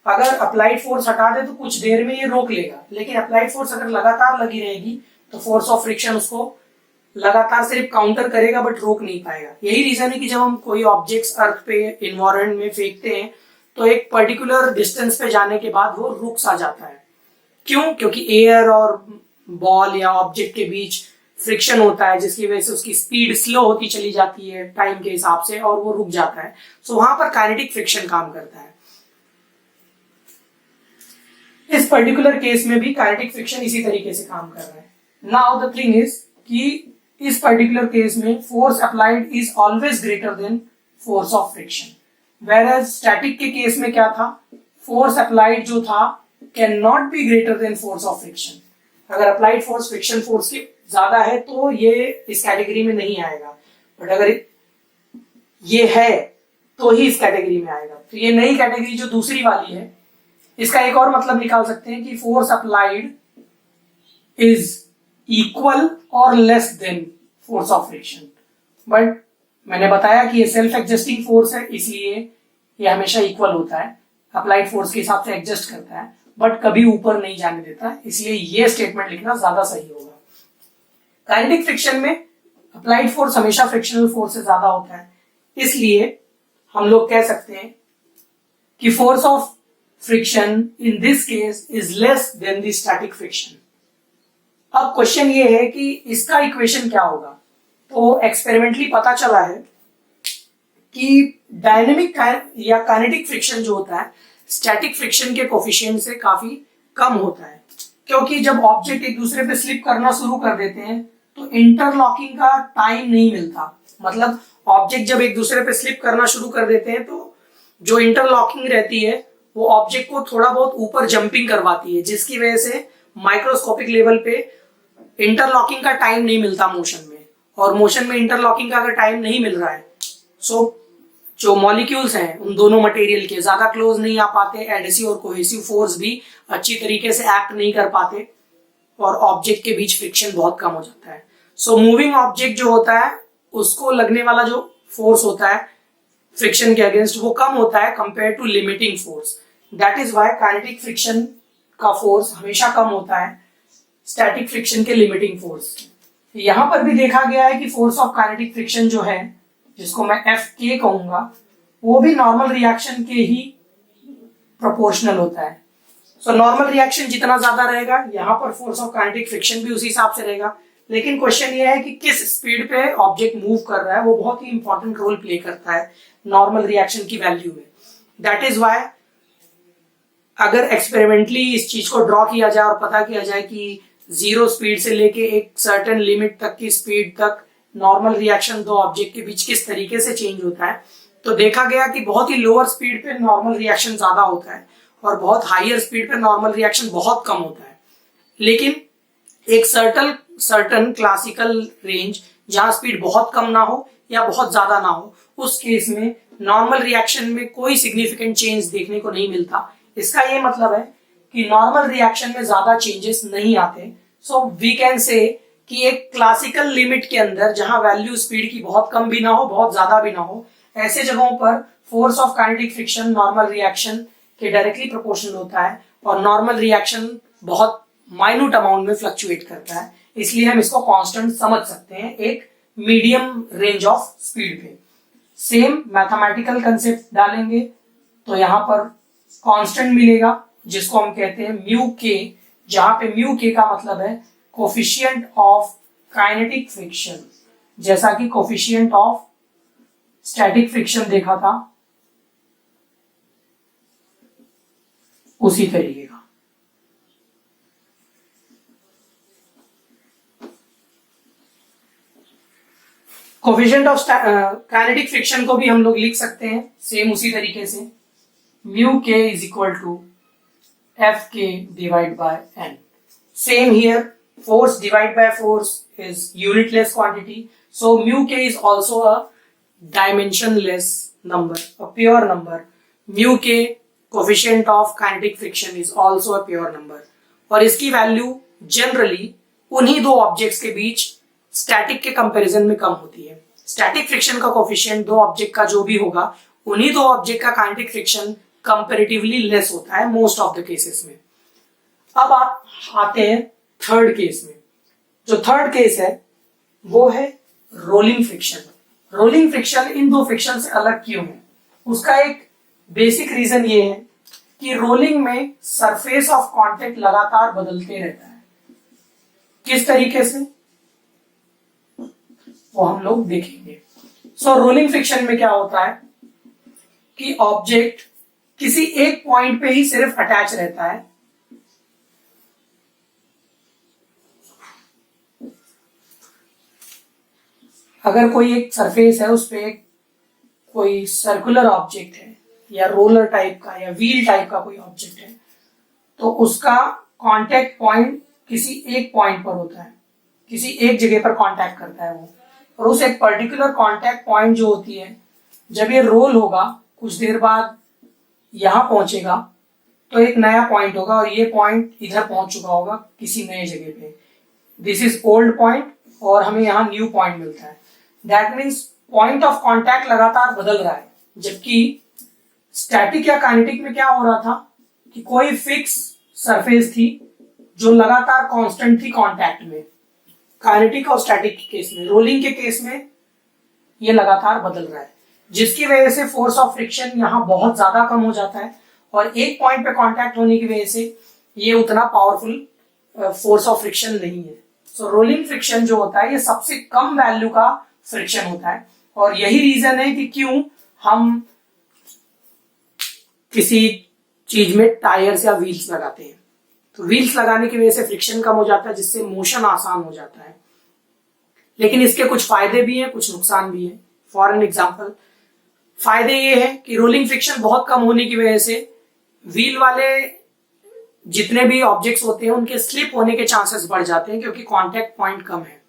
अगर अप्लाइड फोर्स हटा दे तो कुछ देर में ये रोक लेगा, लेकिन अप्लाइड फोर्स अगर लगातार लगी रहेगी तो फोर्स ऑफ फ्रिक्शन उसको लगातार सिर्फ काउंटर करेगा बट रोक नहीं पाएगा। यही रीजन है कि जब हम कोई ऑब्जेक्ट्स अर्थ पे इन्वायरमेंट में फेंकते हैं तो एक पर्टिकुलर डिस्टेंस पे जाने के बाद वो रुक सा जाता है। क्यों? क्योंकि एयर और बॉल या ऑब्जेक्ट के बीच फ्रिक्शन होता है, जिसकी वजह से उसकी स्पीड स्लो होती चली जाती है टाइम के हिसाब से, और वो रुक जाता है। सो वहां पर काइनेटिक फ्रिक्शन काम करता है। इस पर्टिकुलर केस में भी काइनेटिक फ्रिक्शन इसी तरीके से काम कर रहा है। नाउ द थिंग इज कि इस पर्टिकुलर केस में force applied is always greater than force of friction, where static के केस में क्या था? फोर्स अप्लाइड जो था can not be greater than force of friction. अगर अप्लाइड फोर्स फ्रिक्शन फोर्स के ज्यादा है तो ये इस कैटेगरी में नहीं आएगा, बट अगर ये है तो ही इस कैटेगरी में आएगा। तो ये नई कैटेगरी जो दूसरी वाली है, इसका एक और मतलब निकाल सकते हैं कि फोर्स अप्लाइड इज इक्वल और less than force of friction. But मैंने बताया कि ये सेल्फ एडजस्टिंग फोर्स है, इसलिए ये हमेशा इक्वल होता है, अप्लाइड फोर्स के हिसाब से एडजस्ट करता है, बट कभी ऊपर नहीं जाने देता, इसलिए ये स्टेटमेंट लिखना ज्यादा सही होगा। काइनेटिक फ्रिक्शन में अप्लाइड फोर्स हमेशा फ्रिक्शनल फोर्स से ज्यादा होता है, इसलिए हम लोग कह सकते हैं कि force of friction in this case is less than the static friction. अब क्वेश्चन ये है कि इसका इक्वेशन क्या होगा? तो एक्सपेरिमेंटली पता चला है कि डायनेमिक या काइनेटिक फ्रिक्शन जो होता है स्टैटिक फ्रिक्शन के कोफिशिएंट से काफी कम होता है, क्योंकि जब ऑब्जेक्ट एक दूसरे पे स्लिप करना शुरू कर देते हैं तो इंटरलॉकिंग का टाइम नहीं मिलता। मतलब ऑब्जेक्ट जब एक दूसरे पे स्लिप करना शुरू कर देते हैं तो जो इंटरलॉकिंग रहती है वो ऑब्जेक्ट को थोड़ा बहुत ऊपर जंपिंग करवाती है, जिसकी वजह से माइक्रोस्कोपिक लेवल पे इंटरलॉकिंग का टाइम नहीं मिलता मोशन में, और मोशन में इंटरलॉकिंग का अगर टाइम नहीं मिल रहा है सो जो मॉलिक्यूल्स हैं उन दोनों मटेरियल के ज्यादा क्लोज नहीं आ पाते, एडहेसिव और कोहेसिव फोर्स भी अच्छी तरीके से एक्ट नहीं कर पाते, और ऑब्जेक्ट के बीच फ्रिक्शन बहुत कम हो जाता है। सो मूविंग ऑब्जेक्ट जो होता है उसको लगने वाला जो फोर्स होता है फ्रिक्शन के अगेंस्ट वो कम होता है compare to limiting force. That is why kinetic friction का फोर्स हमेशा कम होता है स्टैटिक फ्रिक्शन के लिमिटिंग फोर्स। यहां पर भी देखा गया है कि फोर्स ऑफ काइनेटिक फ्रिक्शन जो है, जिसको मैं एफ के कहूंगा, वो भी नॉर्मल रिएक्शन के ही प्रोपोर्शनल होता है। सो नॉर्मल रिएक्शन जितना ज्यादा रहेगा यहाँ पर फोर्स ऑफ काइनेटिक फ्रिक्शन भी उसी हिसाब से रहेगा। लेकिन क्वेश्चन ये है कि किस स्पीड पे ऑब्जेक्ट मूव कर रहा है, वो बहुत ही इंपॉर्टेंट रोल प्ले करता है नॉर्मल रिएक्शन की वैल्यू में। दैट इज व्हाई अगर एक्सपेरिमेंटली इस चीज को ड्रॉ किया जाए और पता किया जाए कि 0 स्पीड से लेके एक सर्टेन लिमिट तक की स्पीड तक नॉर्मल रिएक्शन दो ऑब्जेक्ट के बीच किस तरीके से चेंज होता है, तो देखा गया कि बहुत ही लोअर स्पीड पे नॉर्मल रिएक्शन ज्यादा होता है और बहुत हाईयर स्पीड पे नॉर्मल रिएक्शन बहुत कम होता है। लेकिन एक सर्टन क्लासिकल रेंज जहां स्पीड बहुत कम ना हो या बहुत ज्यादा ना हो, उस केस में नॉर्मल रिएक्शन में कोई सिग्निफिकेंट चेंज देखने को नहीं मिलता। इसका ये मतलब है कि नॉर्मल रिएक्शन में ज्यादा चेंजेस नहीं आते, सो वी कैन से कि एक क्लासिकल लिमिट के अंदर जहां वैल्यू स्पीड की बहुत कम भी ना हो बहुत ज्यादा भी ना हो, ऐसे जगहों पर force of kinetic friction normal reaction के डायरेक्टली प्रोपोर्शनल होता है और नॉर्मल रिएक्शन बहुत माइन्यूट अमाउंट में फ्लक्चुएट करता है, इसलिए हम इसको कांस्टेंट समझ सकते हैं एक मीडियम रेंज ऑफ स्पीड पे। सेम मैथमेटिकल कंसेप्ट डालेंगे तो यहां पर कांस्टेंट मिलेगा जिसको हम कहते हैं म्यू के, जहां पे म्यू के का मतलब है कोफिशिएंट ऑफ काइनेटिक फ्रिक्शन, जैसा कि कोफिशिएंट ऑफ स्टैटिक फ्रिक्शन देखा था उसी तरीके का। कोफिशिएंट ऑफ काइनेटिक फ्रिक्शन को भी हम लोग लिख सकते हैं सेम उसी तरीके से, mu K is equal to F K divide by N. Same here, force divided by force is unitless quantity, so mu k is also a dimensionless number, a pure number. Mu k coefficient of kinetic friction is also a pure number, और इसकी value generally उन्हीं दो objects के बीच static के comparison में कम होती है। Static friction का कोफिशिएंट दो ऑब्जेक्ट का जो भी होगा, उन्हीं दो ऑब्जेक्ट का काइनेटिक फ्रिक्शन कंपैरेटिवली लेस होता है मोस्ट ऑफ द केसेस में। अब आप आते हैं थर्ड केस में। जो थर्ड केस है वो है रोलिंग फ्रिक्शन। रोलिंग फ्रिक्शन इन दो फ्रिक्शन से अलग क्यों है? उसका एक बेसिक रीजन ये है कि रोलिंग में सरफेस ऑफ कांटेक्ट लगातार बदलते रहता है। किस तरीके से वो हम लोग देखेंगे। सो रोलिंग फ्रिक्शन में क्या होता है कि ऑब्जेक्ट किसी एक पॉइंट पे ही सिर्फ अटैच रहता है, अगर कोई एक सरफेस है उस पे कोई सर्कुलर ऑब्जेक्ट है या रोलर टाइप का या व्हील टाइप का कोई ऑब्जेक्ट है, तो उसका कांटेक्ट पॉइंट किसी एक पॉइंट पर होता है, किसी एक जगह पर कांटेक्ट करता है वो, और उस एक पर्टिकुलर कांटेक्ट पॉइंट जो होती है, जब ये रोल होगा कुछ देर बाद यहां पहुंचेगा तो एक नया पॉइंट होगा और ये पॉइंट इधर पहुंच चुका होगा किसी नए जगह पे। दिस इज ओल्ड पॉइंट और हमें यहाँ न्यू पॉइंट मिलता है। That means point of contact लगातार बदल रहा है, जबकि स्टैटिक या काइनेटिक में क्या हो रहा था कि कोई फिक्स सरफेस थी जो लगातार कांस्टेंट थी कांटेक्ट में। काइनेटिक और स्टैटिक के केस में, रोलिंग के केस में ये लगातार बदल रहा है, जिसकी वजह से फोर्स ऑफ फ्रिक्शन यहाँ बहुत ज्यादा कम हो जाता है और एक पॉइंट पे कांटेक्ट होने की वजह से ये उतना पावरफुल फोर्स ऑफ फ्रिक्शन नहीं है। सो रोलिंग फ्रिक्शन जो होता है ये सबसे कम वैल्यू का फ्रिक्शन होता है, और यही रीजन है कि क्यों हम किसी चीज में टायर्स या व्हील्स लगाते हैं। तो व्हील्स लगाने की वजह से फ्रिक्शन कम हो जाता है, जिससे मोशन आसान हो जाता है। लेकिन इसके कुछ फायदे भी हैं, कुछ नुकसान भी हैं। फॉर एन एग्जांपल, फायदे ये है कि रोलिंग फ्रिक्शन बहुत कम होने की वजह से व्हील वाले जितने भी ऑब्जेक्ट्स होते हैं उनके स्लिप होने के चांसेस बढ़ जाते हैं, क्योंकि कांटेक्ट पॉइंट कम है।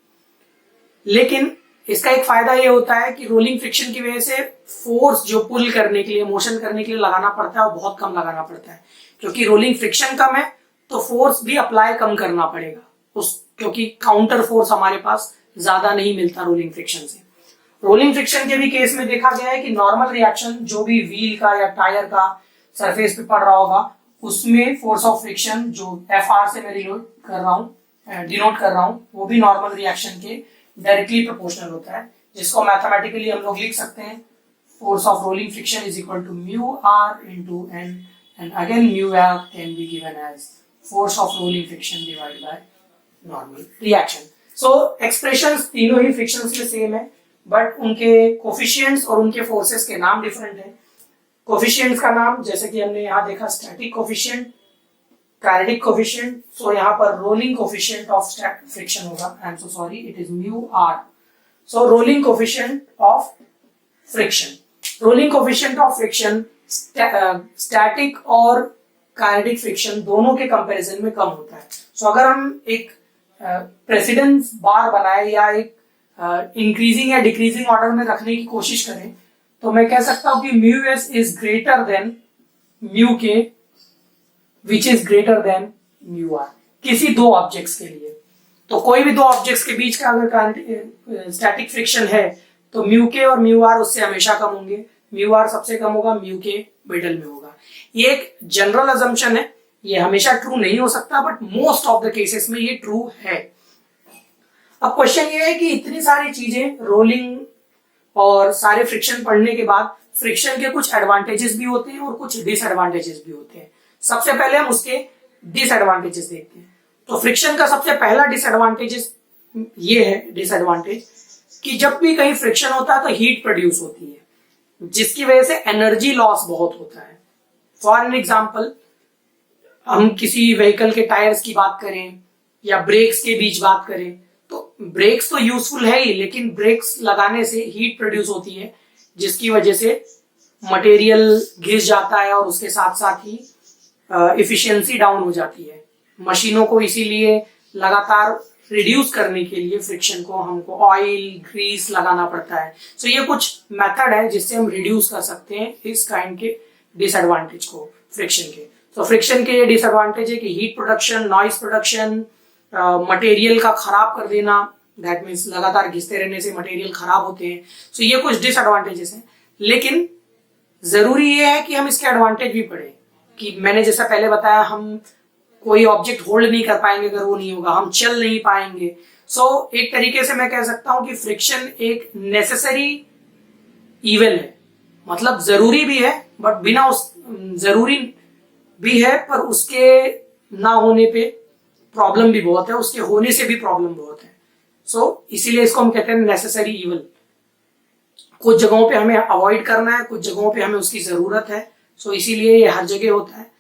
लेकिन इसका एक फायदा ये होता है कि रोलिंग फ्रिक्शन की वजह से फोर्स जो पुल करने के लिए, मोशन करने के लिए लगाना पड़ता है वो बहुत कम लगाना पड़ता है, क्योंकि रोलिंग फ्रिक्शन कम है तो फोर्स भी अप्लाई कम करना पड़ेगा क्योंकि काउंटर फोर्स हमारे पास ज्यादा नहीं मिलता रोलिंग फ्रिक्शन से। रोलिंग फ्रिक्शन के भी केस में देखा गया है कि नॉर्मल रिएक्शन जो भी व्हील का या टायर का सरफेस पे पड़ रहा होगा उसमें फोर्स ऑफ फ्रिक्शन जो Fr से मैं डिनोट कर रहा हूं वो भी नॉर्मल रिएक्शन के डायरेक्टली प्रोपोर्शनल होता है, जिसको मैथमेटिकली हम लोग लिख सकते हैं force of rolling friction is equal to mu R into N, and again mu R can be given as force of rolling friction divided by normal reaction. So expressions तीनों ही फ्रिक्शंस में same है, but उनके coefficients और उनके forces के नाम different है। कोफिशिएंट्स का नाम जैसे कि हमने यहाँ देखा static coefficient, kinetic coefficient, so यहाँ पर रोलिंग कोफिशिएंट ऑफ फ्रिक्शन होगा, I am so sorry, it is mu R. So rolling coefficient of friction, rolling coefficient of friction static और काइनेटिक फ्रिक्शन दोनों के कंपैरिजन में कम होता है। सो अगर हम एक प्रेसिडेंस बार बनाए या एक इंक्रीजिंग या डिक्रीजिंग ऑर्डर में रखने की कोशिश करें तो मैं कह सकता हूं कि mu S is greater than mu K which is greater than mu R, किसी दो ऑब्जेक्ट्स के लिए। तो कोई भी दो ऑब्जेक्ट्स के बीच का अगर स्टैटिक फ्रिक्शन है तो म्यू के और म्यू आर उससे हमेशा कम होंगे, म्यू आर सबसे कम होगा, म्यू के मिडल में होगा। ये एक जनरल अजम्पशन है, ये हमेशा ट्रू नहीं हो सकता, but most of the cases में ये ट्रू है। अब क्वेश्चन ये है कि इतनी सारी चीजें, रोलिंग और सारे फ्रिक्शन पढ़ने के बाद फ्रिक्शन के कुछ एडवांटेजेस भी होते हैं और कुछ डिसएडवांटेजेस भी होते हैं। सबसे पहले हम उसके डिसएडवांटेजेस देखते हैं। तो फ्रिक्शन का सबसे पहला डिसएडवांटेजेस ये है, डिसएडवांटेज, कि जब भी कहीं फ्रिक्शन होता है तो हीट प्रोड्यूस होती है, जिसकी वजह से एनर्जी लॉस बहुत होता है। फॉर एन एग्जाम्पल, हम किसी व्हीकल के टायर्स की बात करें या ब्रेक्स के बीच बात करें, तो ब्रेक्स तो यूजफुल है ही, लेकिन ब्रेक्स लगाने से हीट प्रोड्यूस होती है, जिसकी वजह से मटेरियल घिस जाता है और उसके साथ साथ ही एफिशिएंसी डाउन हो जाती है। मशीनों को इसीलिए लगातार रिड्यूस करने के लिए फ्रिक्शन को हमको ऑयल, ग्रीस लगाना पड़ता है। सो ये कुछ मेथड है जिससे हम रिड्यूस कर सकते हैं इस काइंड के डिसएडवांटेज को, फ्रिक्शन के। तो फ्रिक्शन के ये डिसएडवांटेज है कि heat production, noise production, material का खराब कर देना, दैट मीन्स लगातार घिसते रहने से मटेरियल खराब होते हैं। सो ये कुछ डिसएडवांटेजेस हैं, लेकिन जरूरी ये है कि हम इसके एडवांटेज भी पढ़ें। कि मैंने जैसा पहले बताया, हम कोई ऑब्जेक्ट होल्ड नहीं कर पाएंगे अगर वो नहीं होगा, हम चल नहीं पाएंगे। सो एक तरीके से मैं कह सकता हूं कि फ्रिक्शन एक नेसेसरी इविल है, मतलब जरूरी भी है, बट बिना उस जरूरी भी है, पर उसके ना होने पे प्रॉब्लम भी बहुत है, उसके होने से भी प्रॉब्लम बहुत है। सो इसीलिए इसको हम कहते हैं नेसेसरी इविल। कुछ जगहों पे हमें अवॉइड करना है, कुछ जगहों पे हमें उसकी जरूरत है। सो इसीलिए ये हर जगह होता है।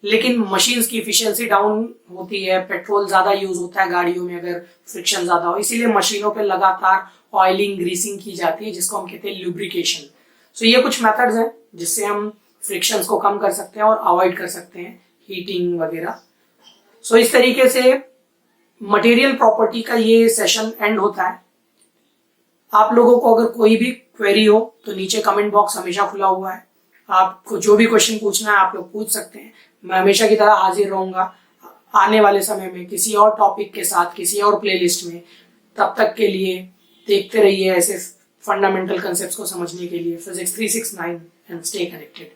लेकिन मशीन्स की इफिशियंसी डाउन होती है, पेट्रोल ज्यादा यूज होता है गाड़ियों में अगर फ्रिक्शन ज्यादा हो, इसीलिए मशीनों पे लगातार ऑयलिंग, ग्रीसिंग की जाती है, जिसको हम कहते हैं ल्यूब्रिकेशन। सो ये कुछ मेथड्स हैं जिससे हम फ्रिक्शंस को कम कर सकते हैं और अवॉइड कर सकते हैं हीटिंग वगैरह। सो इस तरीके से मटेरियल प्रॉपर्टी का ये सेशन एंड होता है। आप लोगों को अगर कोई भी क्वेरी हो तो नीचे कमेंट बॉक्स हमेशा खुला हुआ है, आपको जो भी क्वेश्चन पूछना है आप लोग पूछ सकते हैं। मैं हमेशा की तरह हाजिर रहूंगा आने वाले समय में किसी और टॉपिक के साथ, किसी और प्लेलिस्ट में। तब तक के लिए देखते रहिए ऐसे फंडामेंटल कंसेप्ट्स को समझने के लिए फिजिक्स 369 एंड स्टे कनेक्टेड।